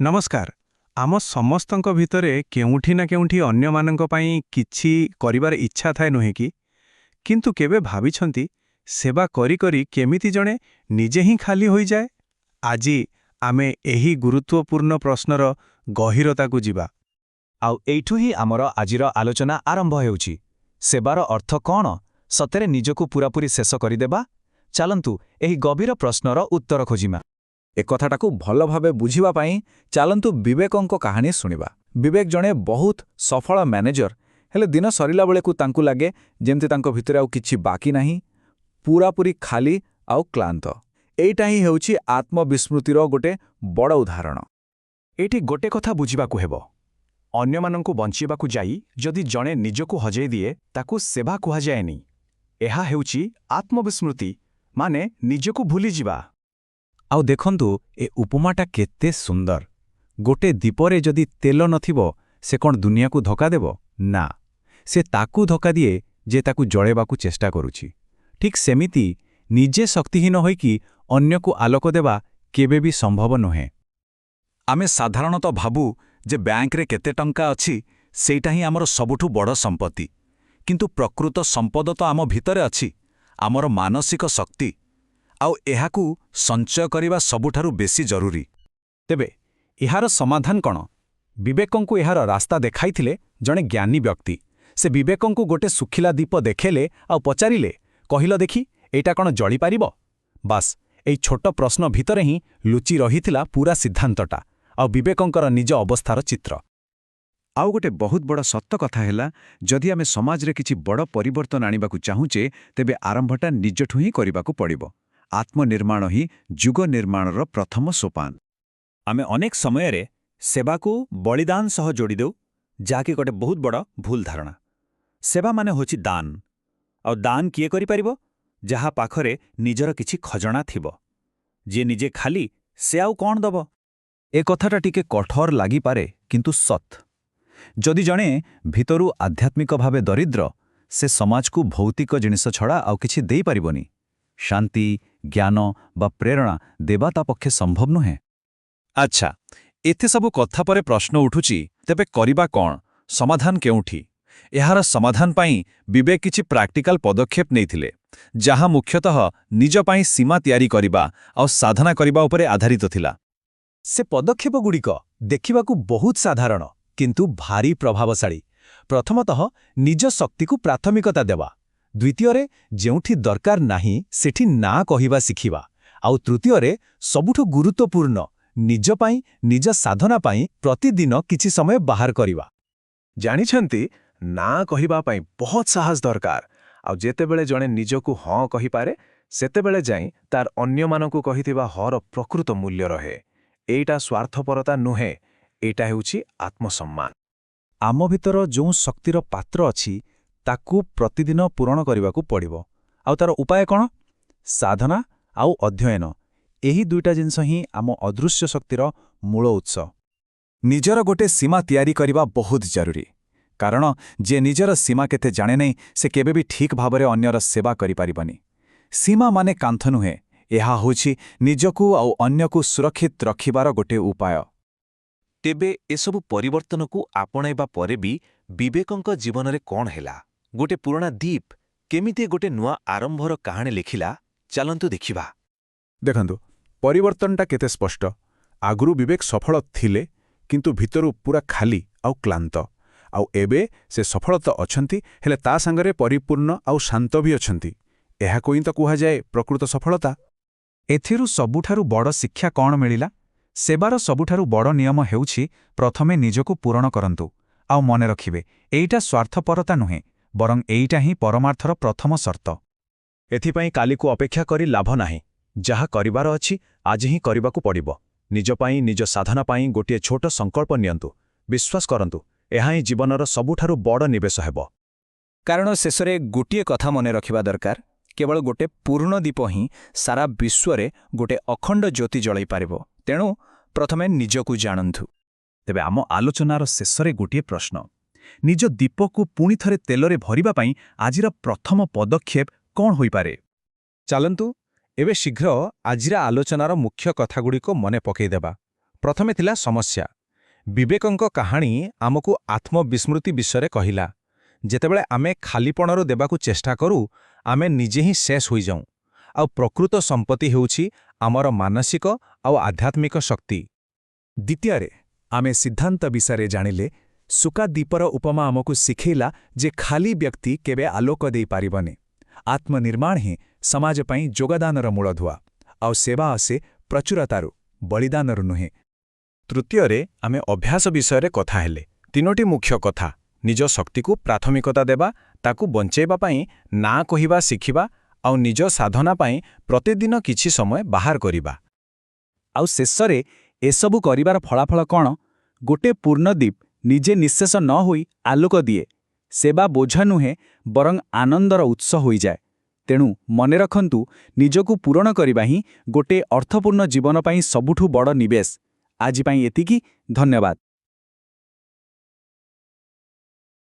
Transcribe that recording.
ନମସ୍କାର। ଆମ ସମସ୍ତଙ୍କ ଭିତରେ କେଉଁଠି ନା କେଉଁଠି ଅନ୍ୟମାନଙ୍କ ପାଇଁ କିଛି କରିବାର ଇଚ୍ଛା ଥାଏ ନୁହେଁ କି? କିନ୍ତୁ କେବେ ଭାବିଛନ୍ତି ସେବା କରି କରି କେମିତି ଜଣେ ନିଜେ ହିଁ ଖାଲି ହୋଇଯାଏ? ଆଜି ଆମେ ଏହି ଗୁରୁତ୍ୱପୂର୍ଣ୍ଣ ପ୍ରଶ୍ନର ଗହୀରତାକୁ ଯିବା। ଆଉ ଏଇଠୁ ହିଁ ଆମର ଆଜିର ଆଲୋଚନା ଆରମ୍ଭ ହେଉଛି। ସେବାର ଅର୍ଥ କ'ଣ? ସତରେ ନିଜକୁ ପୂରାପୂରି ଶେଷ କରିଦେବା? ଚାଲନ୍ତୁ ଏହି ଗଭୀର ପ୍ରଶ୍ନର ଉତ୍ତର ଖୋଜିବା। ଏକଥାଟାକୁ ଭଲ ଭାବେ ବୁଝିବା ପାଇଁ ଚାଲନ୍ତୁ ବିବେକଙ୍କ କାହାଣୀ ଶୁଣିବା। ବିବେକ ଜଣେ ବହୁତ ସଫଳ ମ୍ୟାନେଜର, ହେଲେ ଦିନ ସରିଲା ବେଳକୁ ତାଙ୍କୁ ଲାଗେ ଯେମିତି ତାଙ୍କ ଭିତରେ ଆଉ କିଛି ବାକି ନାହିଁ, ପୂରାପୂରି ଖାଲି ଆଉ କ୍ଳାନ୍ତ। ଏଇଟା ହିଁ ହେଉଛି ଆତ୍ମବିସ୍ମୃତିର ଗୋଟେ ବଡ଼ ଉଦାହରଣ। ଏଇଠି ଗୋଟେ କଥା ବୁଝିବାକୁ ହେବ। ଅନ୍ୟମାନଙ୍କୁ ବଞ୍ଚିବାକୁ ଯାଇ ଯଦି ଜଣେ ନିଜକୁ ହଜେଇ ଦିଏ, ତାକୁ ସେବା କୁହାଯାଏନି। ଏହା ହେଉଛି ଆତ୍ମବିସ୍ମୃତି, ମାନେ ନିଜକୁ ଭୁଲିଯିବା। ଆଉ ଦେଖନ୍ତୁ ଏ ଉପମାଟା କେତେ ସୁନ୍ଦର। ଗୋଟେ ଦୀପରେ ଯଦି ତେଲ ନଥିବ, ସେ କ'ଣ ଦୁନିଆକୁ ଧୋକା ଦେବ? ନା, ସେ ତାକୁ ଧୋକା ଦିଏ ଯେ ତାକୁ ଜଳେଇବାକୁ ଚେଷ୍ଟା କରୁଛି। ଠିକ୍ ସେମିତି ନିଜେ ଶକ୍ତିହୀନ ହୋଇକି ଅନ୍ୟକୁ ଆଲୋକ ଦେବା କେବେ ବି ସମ୍ଭବ ନୁହେଁ। ଆମେ ସାଧାରଣତଃ ଭାବୁ ଯେ ବ୍ୟାଙ୍କରେ କେତେ ଟଙ୍କା ଅଛି, ସେଇଟା ହିଁ ଆମର ସବୁଠୁ ବଡ଼ ସମ୍ପତ୍ତି। କିନ୍ତୁ ପ୍ରକୃତ ସମ୍ପଦ ତ ଆମ ଭିତରେ ଅଛି, ଆମର ମାନସିକ ଶକ୍ତି। ଆଉ ଏହାକୁ ସଞ୍ଚୟ କରିବା ସବୁଠାରୁ ବେଶି ଜରୁରୀ। ତେବେ ଏହାର ସମାଧାନ କ'ଣ? ବିବେକଙ୍କୁ ଏହାର ରାସ୍ତା ଦେଖାଇଥିଲେ ଜଣେ ଜ୍ଞାନୀ ବ୍ୟକ୍ତି। ସେ ବିବେକଙ୍କୁ ଗୋଟେ ଶୁଖିଲା ଦୀପ ଦେଖେଇଲେ ଆଉ ପଚାରିଲେ, କହିଲ ଦେଖି, ଏଇଟା କ'ଣ ଜଳିପାରିବ? ବାସ୍, ଏଇ ଛୋଟ ପ୍ରଶ୍ନ ଭିତରେ ହିଁ ଲୁଚି ରହିଥିଲା ପୁରା ସିଦ୍ଧାନ୍ତଟା, ଆଉ ବିବେକଙ୍କର ନିଜ ଅବସ୍ଥାର ଚିତ୍ର। ଆଉ ଗୋଟେ ବହୁତ ବଡ଼ ସତ କଥା ହେଲା, ଯଦି ଆମେ ସମାଜରେ କିଛି ବଡ଼ ପରିବର୍ତ୍ତନ ଆଣିବାକୁ ଚାହୁଁଛେ, ତେବେ ଆରମ୍ଭଟା ନିଜଠୁ ହିଁ କରିବାକୁ ପଡ଼ିବ। ଆତ୍ମନିର୍ମାଣ ହିଁ ଯୁଗ ନିର୍ମାଣର ପ୍ରଥମ ସୋପାନ। ଆମେ ଅନେକ ସମୟରେ ସେବାକୁ ବଳିଦାନ ସହ ଯୋଡ଼ିଦେଉ, ଯାହାକି ଗୋଟେ ବହୁତ ବଡ଼ ଭୁଲ ଧାରଣା। ସେବା ମାନେ ହେଉଛି ଦାନ। ଆଉ ଦାନ କିଏ କରିପାରିବ? ଯାହା ପାଖରେ ନିଜର କିଛି ଖଜଣା ଥିବ। ଯିଏ ନିଜେ ଖାଲି, ସେ ଆଉ କ'ଣ ଦବ? ଏ କଥାଟା ଟିକେ କଠୋର ଲାଗିପାରେ, କିନ୍ତୁ ସତ୍। ଯଦି ଜଣେ ଭିତରୁ ଆଧ୍ୟାତ୍ମିକ ଭାବେ ଦରିଦ୍ର, ସେ ସମାଜକୁ ଭୌତିକ ଜିନିଷ ଛଡ଼ା ଆଉ କିଛି ଦେଇପାରିବନି। ଶାନ୍ତି, ଜ୍ଞାନ ବା ପ୍ରେରଣା ଦେବା ତା ପକ୍ଷେ ସମ୍ଭବ ନୁହେଁ। ଆଚ୍ଛା, ଏତେ ସବୁ କଥା ପରେ ପ୍ରଶ୍ନ ଉଠୁଛି, ତେବେ କରିବା କ'ଣ? ସମାଧାନ କେଉଁଠି? ଏହାର ସମାଧାନ ପାଇଁ ବିବେକ କିଛି ପ୍ରାକ୍ଟିକାଲ ପଦକ୍ଷେପ ନେଇଥିଲେ, ଯାହା ମୁଖ୍ୟତଃ ନିଜ ପାଇଁ ସୀମା ତିଆରି କରିବା ଆଉ ସାଧନା କରିବା ଉପରେ ଆଧାରିତ ଥିଲା। ସେ ପଦକ୍ଷେପଗୁଡ଼ିକ ଦେଖିବାକୁ ବହୁତ ସାଧାରଣ, କିନ୍ତୁ ଭାରି ପ୍ରଭାବଶାଳୀ। ପ୍ରଥମତଃ, ନିଜ ଶକ୍ତିକୁ ପ୍ରାଥମିକତା ଦେବା। ଦ୍ୱିତୀୟରେ, ଯେଉଁଠି ଦରକାର ନାହିଁ ସେଠି ନା କହିବା ଶିଖିବା। ଆଉ ତୃତୀୟରେ, ସବୁଠୁ ଗୁରୁତ୍ୱପୂର୍ଣ୍ଣ, ନିଜ ପାଇଁ, ନିଜ ସାଧନା ପାଇଁ ପ୍ରତିଦିନ କିଛି ସମୟ ବାହାର କରିବା। ଜାଣିଛନ୍ତି, ନା କହିବା ପାଇଁ ବହୁତ ସାହସ ଦରକାର। ଆଉ ଯେତେବେଳେ ଜଣେ ନିଜକୁ ହଁ କହିପାରେ, ସେତେବେଳେ ଯାଇ ତାର ଅନ୍ୟମାନଙ୍କୁ କହିଥିବା ହର ପ୍ରକୃତ ମୂଲ୍ୟ ରହେ। ଏଇଟା ସ୍ୱାର୍ଥପରତା ନୁହେଁ, ଏଇଟା ହେଉଛି ଆତ୍ମସମ୍ମାନ। ଆମ ଭିତର ଯେଉଁ ଶକ୍ତିର ପାତ୍ର ଅଛି, ତାକୁ ପ୍ରତିଦିନ ପୂରଣ କରିବାକୁ ପଡ଼ିବ। ଆଉ ତାର ଉପାୟ କ'ଣ? ସାଧନା ଆଉ ଅଧ୍ୟୟନ। ଏହି ଦୁଇଟା ଜିନିଷ ହିଁ ଆମ ଅଦୃଶ୍ୟ ଶକ୍ତିର ମୂଳ ଉତ୍ସ। ନିଜର ଗୋଟେ ସୀମା ତିଆରି କରିବା ବହୁତ ଜରୁରୀ। କାରଣ ଯିଏ ନିଜର ସୀମା କେତେ ଜାଣେ ନାହିଁ, ସେ କେବେ ବି ଠିକ୍ ଭାବରେ ଅନ୍ୟର ସେବା କରିପାରିବନି। ସୀମା ମାନେ କାନ୍ଥ ନୁହେଁ, ଏହା ହେଉଛି ନିଜକୁ ଆଉ ଅନ୍ୟକୁ ସୁରକ୍ଷିତ ରଖିବାର ଗୋଟେ ଉପାୟ। ତେବେ ଏସବୁ ପରିବର୍ତ୍ତନକୁ ଆପଣାଇବା ପରେ ବି ବିବେକଙ୍କ ଜୀବନରେ କ'ଣ ହେଲା? ଗୋଟେ ପୁରୁଣା ଦ୍ୱୀପ କେମିତି ଗୋଟେ ନୂଆ ଆରମ୍ଭର କାହାଣୀ ଲେଖିଲା, ଚାଲନ୍ତୁ ଦେଖିବା। ଦେଖନ୍ତୁ, ପରିବର୍ତ୍ତନଟା କେତେ ସ୍ପଷ୍ଟ। ଆଗରୁ ବିବେକ ସଫଳ ଥିଲେ, କିନ୍ତୁ ଭିତରୁ ପୁରା ଖାଲି ଆଉ କ୍ଳାନ୍ତ। ଆଉ ଏବେ ସେ ସଫଳ ତ ଅଛନ୍ତି, ହେଲେ ତା ସାଙ୍ଗରେ ପରିପୂର୍ଣ୍ଣ ଆଉ ଶାନ୍ତ ବି ଅଛନ୍ତି। ଏହାକୁ ହିଁ ତ କୁହାଯାଏ ପ୍ରକୃତ ସଫଳତା। ଏଥିରୁ ସବୁଠାରୁ ବଡ଼ ଶିକ୍ଷା କ'ଣ ମିଳିଲା? ସେବାର ସବୁଠାରୁ ବଡ଼ ନିୟମ ହେଉଛି, ପ୍ରଥମେ ନିଜକୁ ପୂରଣ କରନ୍ତୁ। ଆଉ ମନେ ରଖିବେ, ଏଇଟା ସ୍ୱାର୍ଥପରତା ନୁହେଁ, ବରଂ ଏଇଟା ହିଁ ପରମାର୍ଥର ପ୍ରଥମ ସର୍ତ୍ତ। ଏଥିପାଇଁ କାଲିକୁ ଅପେକ୍ଷା କରି ଲାଭ ନାହିଁ। ଯାହା କରିବାର ଅଛି, ଆଜି ହିଁ କରିବାକୁ ପଡ଼ିବ। ନିଜ ପାଇଁ, ନିଜ ସାଧନା ପାଇଁ ଗୋଟିଏ ଛୋଟ ସଂକଳ୍ପ ନିଅନ୍ତୁ। ବିଶ୍ୱାସ କରନ୍ତୁ, ଏହା ହିଁ ଜୀବନର ସବୁଠାରୁ ବଡ଼ ନିବେଶ ହେବ। କାରଣ ଶେଷରେ ଗୋଟିଏ କଥା ମନେ ରଖିବା ଦରକାର, କେବଳ ଗୋଟେ ପୂର୍ଣ୍ଣ ଦୀପ ହିଁ ସାରା ବିଶ୍ୱରେ ଗୋଟେ ଅଖଣ୍ଡ ଜ୍ୟୋତି ଜଳାଇ ପାରିବ। ତେଣୁ ପ୍ରଥମେ ନିଜକୁ ଜାଣନ୍ତୁ। ତେବେ ଆମ ଆଲୋଚନାର ଶେଷରେ ଗୋଟିଏ ପ୍ରଶ୍ନ। ନିଜ ଦୀପକୁ ପୁଣି ଥରେ ତେଲରେ ଭରିବା ପାଇଁ ଆଜିର ପ୍ରଥମ ପଦକ୍ଷେପ କ'ଣ ହୋଇପାରେ? ଚାଲନ୍ତୁ ଏବେ ଶୀଘ୍ର ଆଜିର ଆଲୋଚନାର ମୁଖ୍ୟ କଥାଗୁଡ଼ିକ ମନେ ପକାଇଦେବା। ପ୍ରଥମେ ଥିଲା ସମସ୍ୟା। ବିବେକଙ୍କ କାହାଣୀ ଆମକୁ ଆତ୍ମବିସ୍ମୃତି ବିଷୟରେ କହିଲା। ଯେତେବେଳେ ଆମେ ଖାଲିପଣରୁ ଦେବାକୁ ଚେଷ୍ଟା କରୁ, ଆମେ ନିଜେ ହିଁ ଶେଷ ହୋଇଯାଉଁ। ଆଉ ପ୍ରକୃତ ସମ୍ପତ୍ତି ହେଉଛି ଆମର ମାନସିକ ଆଉ ଆଧ୍ୟାତ୍ମିକ ଶକ୍ତି। ଦ୍ୱିତୀୟରେ ଆମେ ସିଦ୍ଧାନ୍ତ ବିଷୟରେ ଜାଣିଲେ। ସୁକା ଦ୍ୱୀପର ଉପମା ଆମକୁ ଶିଖେଇଲା ଯେ ଖାଲି ବ୍ୟକ୍ତି କେବେ ଆଲୋକ ଦେଇପାରିବନି। ଆତ୍ମନିର୍ମାଣ ହିଁ ସମାଜ ପାଇଁ ଯୋଗଦାନର ମୂଳଧୁଆ। ଆଉ ସେବା ଆସେ ପ୍ରଚୁରତାରୁ, ବଳିଦାନରୁ ନୁହେଁ। ତୃତୀୟରେ ଆମେ ଅଭ୍ୟାସ ବିଷୟରେ କଥା ହେଲେ। ତିନୋଟି ମୁଖ୍ୟ କଥା: ନିଜ ଶକ୍ତିକୁ ପ୍ରାଥମିକତା ଦେବା, ତାକୁ ବଞ୍ଚାଇବା ପାଇଁ ନା କହିବା ଶିଖିବା, ଆଉ ନିଜ ସାଧନା ପାଇଁ ପ୍ରତିଦିନ କିଛି ସମୟ ବାହାର କରିବା। ଆଉ ଶେଷରେ ଏସବୁ କରିବାର ଫଳାଫଳ କ'ଣ? ଗୋଟେ ପୂର୍ଣ୍ଣଦ୍ୱୀପ ନିଜେ ନିଃଶେଷ ନ ହୋଇ ଆଲୋକ ଦିଏ। ସେବା ବୋଝ ନୁହେଁ, ବରଂ ଆନନ୍ଦର ଉତ୍ସ ହୋଇଯାଏ। ତେଣୁ ମନେ ରଖନ୍ତୁ, ନିଜକୁ ପୂରଣ କରିବା ହିଁ ଗୋଟେ ଅର୍ଥପୂର୍ଣ୍ଣ ଜୀବନ ପାଇଁ ସବୁଠୁ ବଡ଼ ନିବେଶ। ଆଜି ପାଇଁ ଏତିକି। ଧନ୍ୟବାଦ।